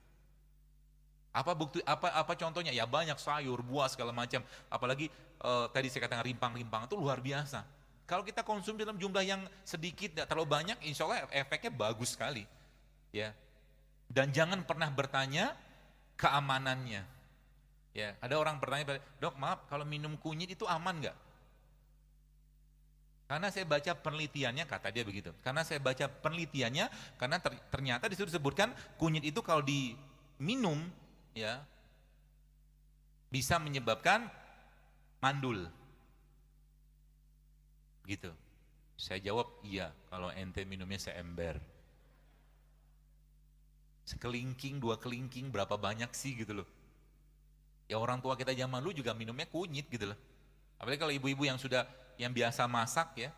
Apa contohnya? Ya banyak sayur, buah, segala macam. Apalagi tadi saya katakan rimpang-rimpang itu luar biasa. Kalau kita konsumsi dalam jumlah yang sedikit, tidak terlalu banyak, insya Allah efeknya bagus sekali. Ya. Dan jangan pernah bertanya keamanannya. Ya, ada orang bertanya, dok maaf, kalau minum kunyit itu aman nggak? Karena saya baca penelitiannya, kata dia begitu. Karena saya baca penelitiannya, karena ternyata disitu disebutkan kunyit itu kalau diminum, ya, bisa menyebabkan mandul. Gitu. Saya jawab iya kalau ente minumnya seember. Sekelingking, 2 kelingking berapa banyak sih gitu loh. Ya orang tua kita zaman dulu juga minumnya kunyit gitu loh. Apalagi kalau ibu-ibu yang biasa masak ya.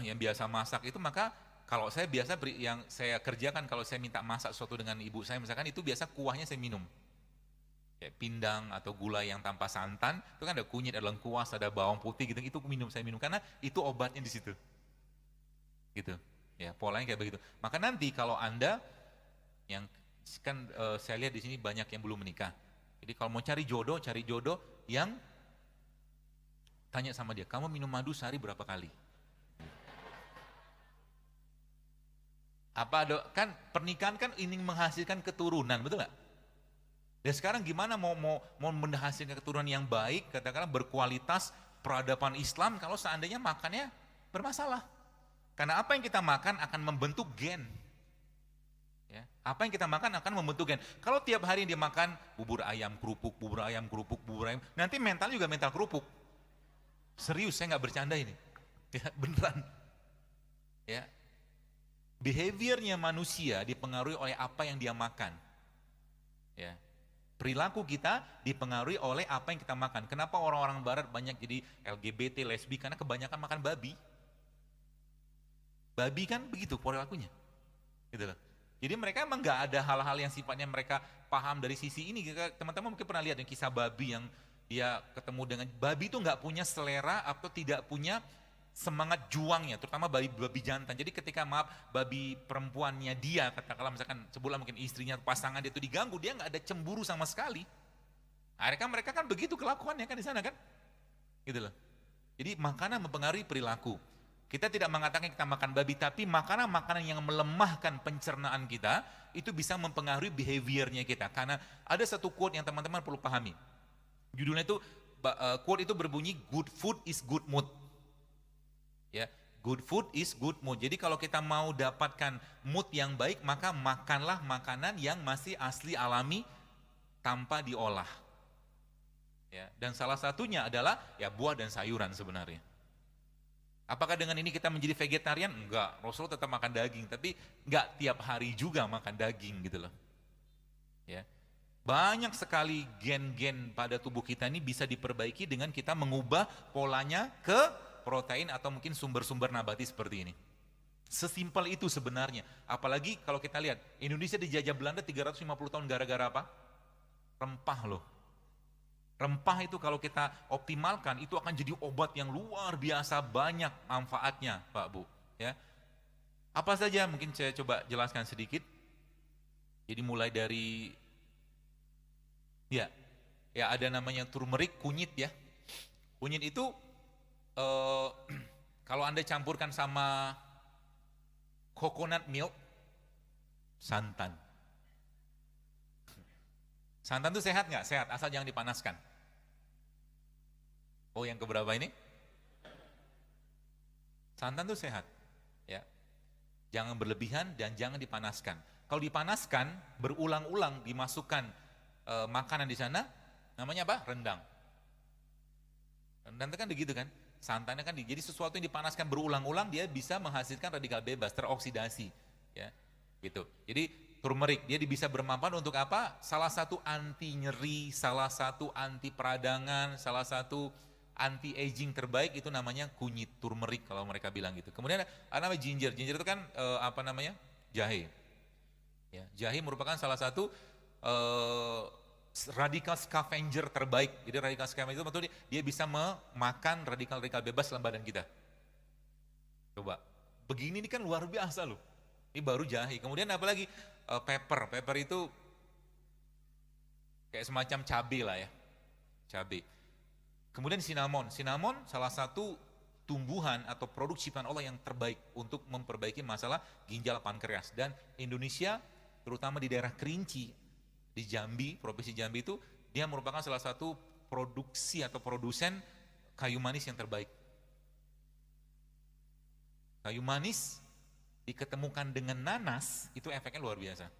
Yang biasa masak itu maka kalau yang saya kerjakan kalau saya minta masak sesuatu dengan ibu saya misalkan itu biasa kuahnya saya minum. Kayak pindang atau gulai yang tanpa santan, itu kan ada kunyit, ada lengkuas, ada bawang putih gitu, itu saya minum karena itu obatnya di situ. Gitu. Ya, polanya kayak begitu. Maka nanti kalau Anda yang kan saya lihat di sini banyak yang belum menikah. Jadi kalau mau cari jodoh yang tanya sama dia, "Kamu minum madu sehari berapa kali?" Kan pernikahan kan ingin menghasilkan keturunan, betul nggak? Dan sekarang gimana mau menghasilkan keturunan yang baik, katakanlah berkualitas peradaban Islam kalau seandainya makannya bermasalah. Karena apa yang kita makan akan membentuk gen. Ya, apa yang kita makan akan membentuk gen. Kalau tiap hari dia makan bubur ayam kerupuk, nanti mental juga mental kerupuk. Serius, saya nggak bercanda ini. Ya, beneran. Ya. Behaviornya manusia dipengaruhi oleh apa yang dia makan. Ya. Perilaku kita dipengaruhi oleh apa yang kita makan. Kenapa orang-orang barat banyak jadi LGBT, lesbi? Karena kebanyakan makan babi. Babi kan begitu perilakunya. Gitu loh. Jadi mereka emang gak ada hal-hal yang sifatnya mereka paham dari sisi ini. Teman-teman mungkin pernah lihat yang kisah babi yang dia ketemu dengan babi itu nggak punya selera atau tidak punya semangat juangnya, terutama babi jantan. Jadi ketika babi perempuannya dia, katakanlah misalkan sebulan mungkin istrinya, pasangan dia itu diganggu, dia nggak ada cemburu sama sekali. Akhirnya mereka kan begitu kelakuannya kan di sana kan, gitu loh. Jadi makanan mempengaruhi perilaku. Kita tidak mengatakan kita makan babi, tapi makanan-makanan yang melemahkan pencernaan kita, itu bisa mempengaruhi behaviornya kita. Karena ada satu quote yang teman-teman perlu pahami. Judulnya itu, quote itu berbunyi, good food is good mood. Ya, good food is good mood. Jadi kalau kita mau dapatkan mood yang baik, maka makanlah makanan yang masih asli alami tanpa diolah. Ya, dan salah satunya adalah ya buah dan sayuran sebenarnya. Apakah dengan ini kita menjadi vegetarian? Enggak, Rasul tetap makan daging, tapi enggak tiap hari juga makan daging gitu loh. Ya. Banyak sekali gen-gen pada tubuh kita ini bisa diperbaiki dengan kita mengubah polanya ke protein atau mungkin sumber-sumber nabati seperti ini. Sesimpel itu sebenarnya. Apalagi kalau kita lihat, Indonesia dijajah Belanda 350 tahun gara-gara apa? Rempah loh. Rempah itu kalau kita optimalkan itu akan jadi obat yang luar biasa banyak manfaatnya, Pak Bu. Ya, apa saja mungkin saya coba jelaskan sedikit. Jadi mulai dari ya ada namanya turmeric, kunyit ya. Kunyit itu kalau Anda campurkan sama coconut milk, santan. Santan itu sehat nggak? Sehat, asal jangan dipanaskan. Oh, yang keberapa ini? Santan itu sehat, ya. Jangan berlebihan dan jangan dipanaskan. Kalau dipanaskan, berulang-ulang dimasukkan makanan di sana, namanya apa? Rendang. Rendang itu kan begitu kan? Santannya kan, jadi sesuatu yang dipanaskan berulang-ulang dia bisa menghasilkan radikal bebas, teroksidasi, ya, gitu. Jadi turmeric dia bisa bermanfaat untuk apa? Salah satu anti nyeri, salah satu anti peradangan, salah satu anti aging terbaik itu namanya kunyit, turmeric kalau mereka bilang gitu. Kemudian ada namanya ginger. Ginger itu kan apa namanya? Jahe. Ya, jahe merupakan salah satu radikal scavenger terbaik. Jadi radikal scavenger itu betul dia bisa memakan radikal-radikal bebas dalam badan kita. Coba. Begini ini kan luar biasa loh. Ini baru jahe. Kemudian apa lagi? Pepper. Pepper itu kayak semacam cabai lah ya. Cabai. Kemudian cinnamon. Cinnamon salah satu tumbuhan atau produk ciptaan Allah yang terbaik untuk memperbaiki masalah ginjal pankreas. Dan Indonesia, terutama di daerah Kerinci, di Jambi, Provinsi Jambi itu, dia merupakan salah satu produksi atau produsen kayu manis yang terbaik. Kayu manis diketemukan dengan nanas, itu efeknya luar biasa.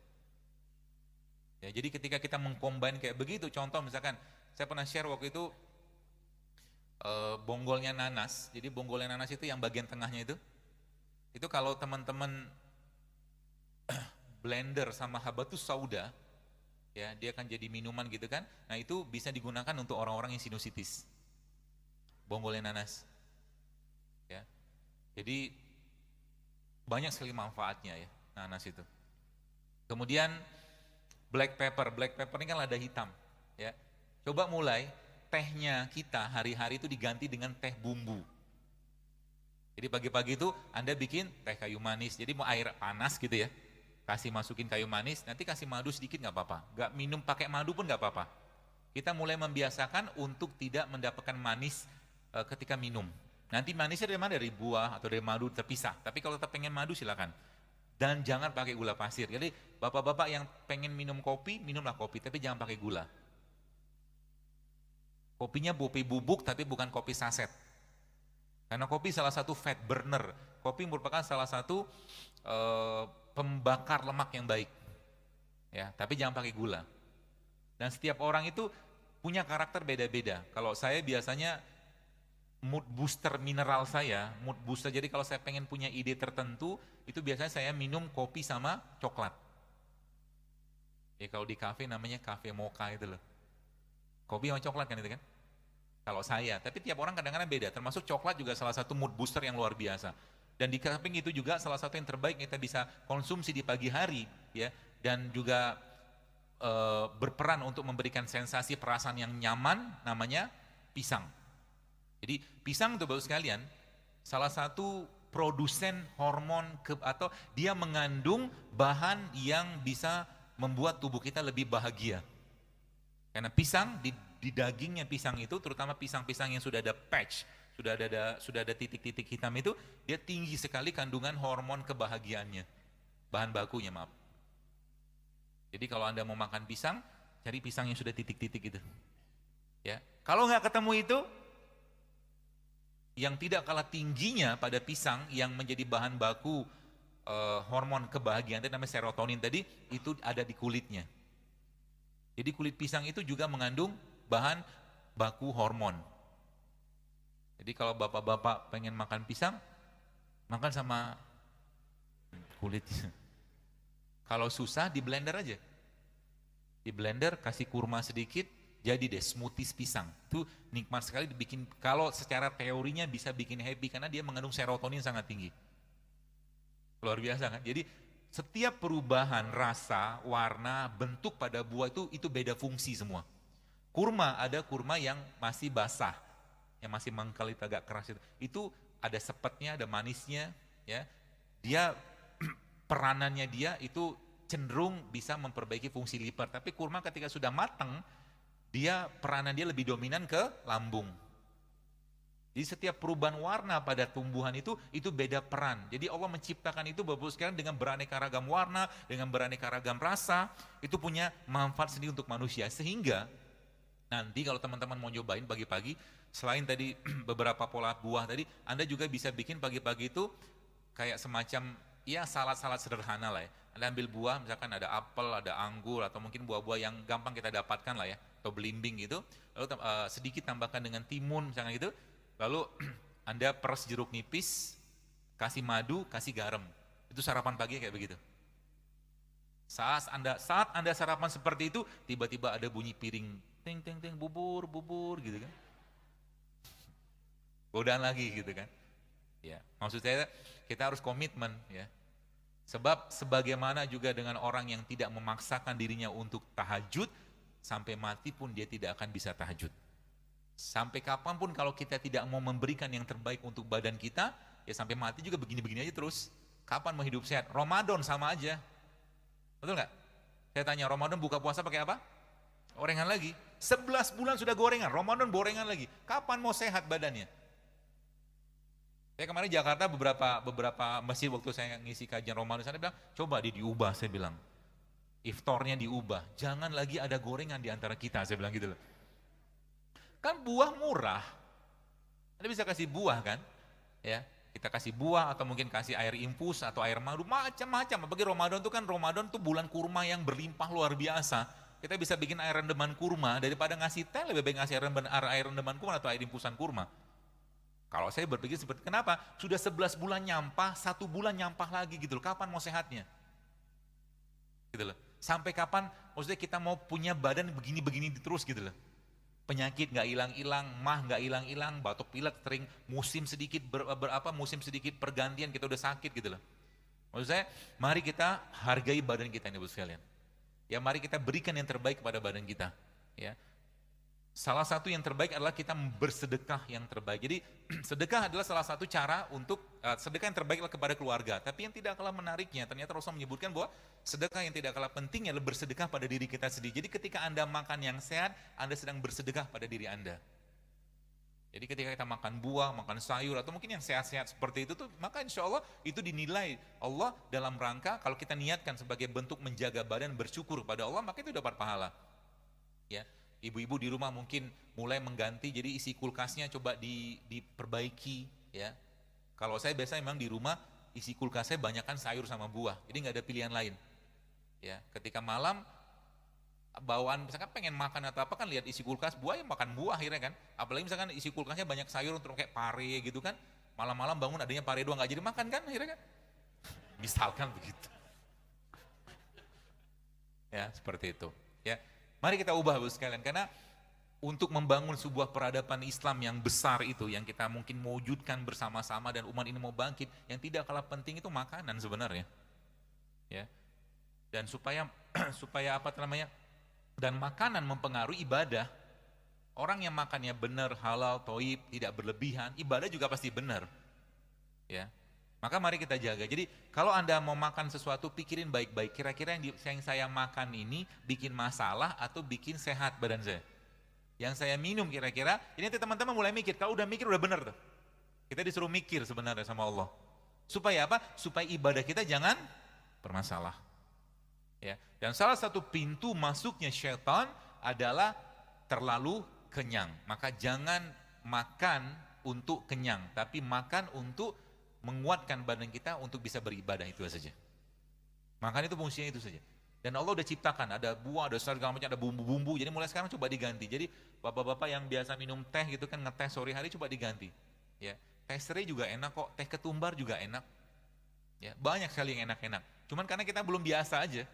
Ya, jadi ketika kita mengcombine kayak begitu, contoh misalkan, saya pernah share waktu itu, bonggolnya nanas. Jadi bonggolnya nanas itu yang bagian tengahnya itu kalau teman-teman blender sama habatus sauda, ya dia akan jadi minuman gitu kan. Nah itu bisa digunakan untuk orang-orang yang sinusitis. Bonggolnya nanas, ya. Jadi banyak sekali manfaatnya ya nanas itu. Kemudian black pepper ini kan lada hitam, ya. Coba mulai tehnya kita hari-hari itu diganti dengan teh bumbu. Jadi pagi-pagi itu Anda bikin teh kayu manis, jadi mau air panas gitu ya, kasih masukin kayu manis, nanti kasih madu sedikit nggak apa-apa, nggak minum pakai madu pun nggak apa-apa. Kita mulai membiasakan untuk tidak mendapatkan manis ketika minum. Nanti manisnya dari mana? Dari buah atau dari madu terpisah, tapi kalau tetap pengen madu silakan. Dan jangan pakai gula pasir. Jadi bapak-bapak yang pengen minum kopi, minumlah kopi, tapi jangan pakai gula. Kopinya kopi bubuk tapi bukan kopi saset. Karena kopi salah satu fat burner. Kopi merupakan salah satu pembakar lemak yang baik. Ya, tapi jangan pakai gula. Dan setiap orang itu punya karakter beda-beda. Kalau saya biasanya mood booster mineral saya, mood booster. Jadi kalau saya pengen punya ide tertentu, itu biasanya saya minum kopi sama coklat. Ya kalau di kafe namanya kafe mocha itu loh. Kopi sama coklat kan itu kan? Kalau saya, tapi tiap orang kadang-kadang beda, termasuk coklat juga salah satu mood booster yang luar biasa. Dan di samping itu juga salah satu yang terbaik kita bisa konsumsi di pagi hari, ya. Dan juga berperan untuk memberikan sensasi perasaan yang nyaman, namanya pisang. Jadi pisang itu Bapak sekalian, salah satu produsen hormon atau dia mengandung bahan yang bisa membuat tubuh kita lebih bahagia. Karena pisang di dagingnya pisang itu, terutama pisang-pisang yang sudah ada patch, sudah ada titik-titik hitam itu, dia tinggi sekali kandungan hormon kebahagiaannya. Bahan bakunya, maaf. Jadi kalau Anda mau makan pisang, cari pisang yang sudah titik-titik itu. Ya. Kalau nggak ketemu itu, yang tidak kalah tingginya pada pisang yang menjadi bahan baku hormon kebahagiaan itu namanya serotonin tadi, itu ada di kulitnya. Jadi kulit pisang itu juga mengandung bahan baku hormon. Jadi kalau bapak-bapak pengen makan pisang, makan sama kulitnya. Kalau susah di blender aja. Di blender kasih kurma sedikit, jadi deh smoothies pisang. Itu nikmat sekali dibikin, kalau secara teorinya bisa bikin happy karena dia mengandung serotonin sangat tinggi. Luar biasa kan? Jadi setiap perubahan rasa, warna, bentuk pada buah itu beda fungsi semua. Kurma, ada kurma yang masih basah, yang masih mengkal itu agak keras itu ada sepetnya, ada manisnya, ya. Dia peranannya dia itu cenderung bisa memperbaiki fungsi liver, tapi kurma ketika sudah matang, peranan dia lebih dominan ke lambung. Jadi setiap perubahan warna pada tumbuhan itu beda peran. Jadi Allah menciptakan itu Bapak sekalian dengan beraneka ragam warna, dengan beraneka ragam rasa, itu punya manfaat sendiri untuk manusia. Sehingga nanti kalau teman-teman mau nyobain pagi-pagi, selain tadi beberapa pola buah tadi, Anda juga bisa bikin pagi-pagi itu kayak semacam ya salad-salad sederhana lah ya. Anda ambil buah, misalkan ada apel, ada anggur, atau mungkin buah-buah yang gampang kita dapatkan lah ya, atau belimbing gitu, lalu sedikit tambahkan dengan timun misalkan gitu, lalu Anda peres jeruk nipis, kasih madu, kasih garam, itu sarapan pagi kayak begitu. Saat anda sarapan seperti itu, tiba-tiba ada bunyi piring, ting ting ting, bubur bubur gitu kan, godaan lagi gitu kan. Ya, maksud saya kita harus komitmen ya. Sebab sebagaimana juga dengan orang yang tidak memaksakan dirinya untuk tahajud, sampai mati pun dia tidak akan bisa tahajud. Sampai kapanpun kalau kita tidak mau memberikan yang terbaik untuk badan kita, ya sampai mati juga begini-begini aja terus. Kapan mau hidup sehat? Ramadan sama aja. Betul nggak? Saya tanya, Ramadan buka puasa pakai apa? Gorengan lagi. 11 bulan sudah gorengan, Ramadan gorengan lagi. Kapan mau sehat badannya? Saya kemarin Jakarta beberapa masjid waktu saya ngisi kajian Ramadan, saya bilang, coba diubah, saya bilang. Iftarnya diubah, jangan lagi ada gorengan di antara kita, saya bilang gitu loh. Kan buah murah. Anda bisa kasih buah kan? Ya, kita kasih buah atau mungkin kasih air infus atau air madu, macam-macam. Bagi Ramadan itu kan, Ramadan itu bulan kurma yang berlimpah luar biasa. Kita bisa bikin air rendeman kurma, daripada ngasih teh lebih baik ngasih air rendeman kurma atau air infusan kurma. Kalau saya berpikir seperti, kenapa? Sudah 11 bulan nyampah, 1 bulan nyampah lagi gitu loh, kapan mau sehatnya? Gitu loh. Sampai kapan, maksudnya kita mau punya badan begini-begini terus gitu loh. Penyakit nggak hilang-hilang, mah nggak hilang-hilang, batuk pilek sering, musim sedikit musim sedikit pergantian kita udah sakit gitu loh. Maksud saya, mari kita hargai badan kita ini Bapak sekalian. Ya mari kita berikan yang terbaik kepada badan kita. Ya. Salah satu yang terbaik adalah kita bersedekah yang terbaik. Jadi sedekah adalah salah satu cara untuk sedekah yang terbaik adalah kepada keluarga. Tapi yang tidak kalah menariknya, ternyata Rasul menyebutkan bahwa sedekah yang tidak kalah pentingnya adalah bersedekah pada diri kita sendiri. Jadi ketika Anda makan yang sehat, Anda sedang bersedekah pada diri Anda. Jadi ketika kita makan buah, makan sayur, atau mungkin yang sehat-sehat seperti itu tuh, maka insya Allah itu dinilai Allah dalam rangka kalau kita niatkan sebagai bentuk menjaga badan, bersyukur kepada Allah, maka itu dapat pahala. Ya. Ibu-ibu di rumah mungkin mulai mengganti, jadi isi kulkasnya coba diperbaiki ya. Kalau saya biasanya memang di rumah isi kulkasnya banyakkan sayur sama buah, jadi nggak ada pilihan lain. Ya, ketika malam bawaan misalkan pengen makan atau apa kan lihat isi kulkas buah, ya makan buah akhirnya kan. Apalagi misalkan isi kulkasnya banyak sayur untuk kayak pare gitu kan, malam-malam bangun adanya pare doang nggak jadi makan kan akhirnya kan. Misalkan begitu. Ya seperti itu. Ya. Mari kita ubah Bapak sekalian, karena untuk membangun sebuah peradaban Islam yang besar itu, yang kita mungkin mewujudkan bersama-sama dan umat ini mau bangkit, yang tidak kalah penting itu makanan sebenarnya. Ya. Dan supaya apa namanya? Dan makanan mempengaruhi ibadah. Orang yang makannya benar, halal, toib, tidak berlebihan, ibadah juga pasti benar. Ya, maka mari kita jaga. Jadi kalau Anda mau makan sesuatu, pikirin baik-baik. Kira-kira yang saya makan ini bikin masalah atau bikin sehat badan saya. Yang saya minum kira-kira, ini nanti teman-teman mulai mikir. Kalau udah mikir udah benar tuh. Kita disuruh mikir sebenarnya sama Allah. Supaya apa? Supaya ibadah kita jangan bermasalah. Ya. Dan salah satu pintu masuknya syaitan adalah terlalu kenyang. Maka jangan makan untuk kenyang, tapi makan untuk menguatkan badan kita untuk bisa beribadah, itu saja. Makan itu fungsinya itu saja. Dan Allah udah ciptakan, ada buah, ada segala macam, ada bumbu-bumbu. Jadi mulai sekarang coba diganti. Jadi bapak-bapak yang biasa minum teh gitu kan, ngeteh sore hari, coba diganti. Ya, teh serai juga enak kok, teh ketumbar juga enak. Ya, banyak sekali yang enak-enak. Cuman karena kita belum biasa aja.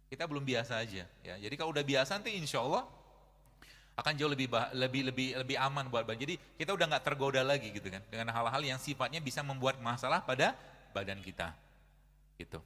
Kita belum biasa aja. Ya, jadi kalau udah biasa nanti insya Allah akan jauh lebih aman buat badan. Jadi kita udah nggak tergoda lagi gitu kan dengan hal-hal yang sifatnya bisa membuat masalah pada badan kita. Gitu.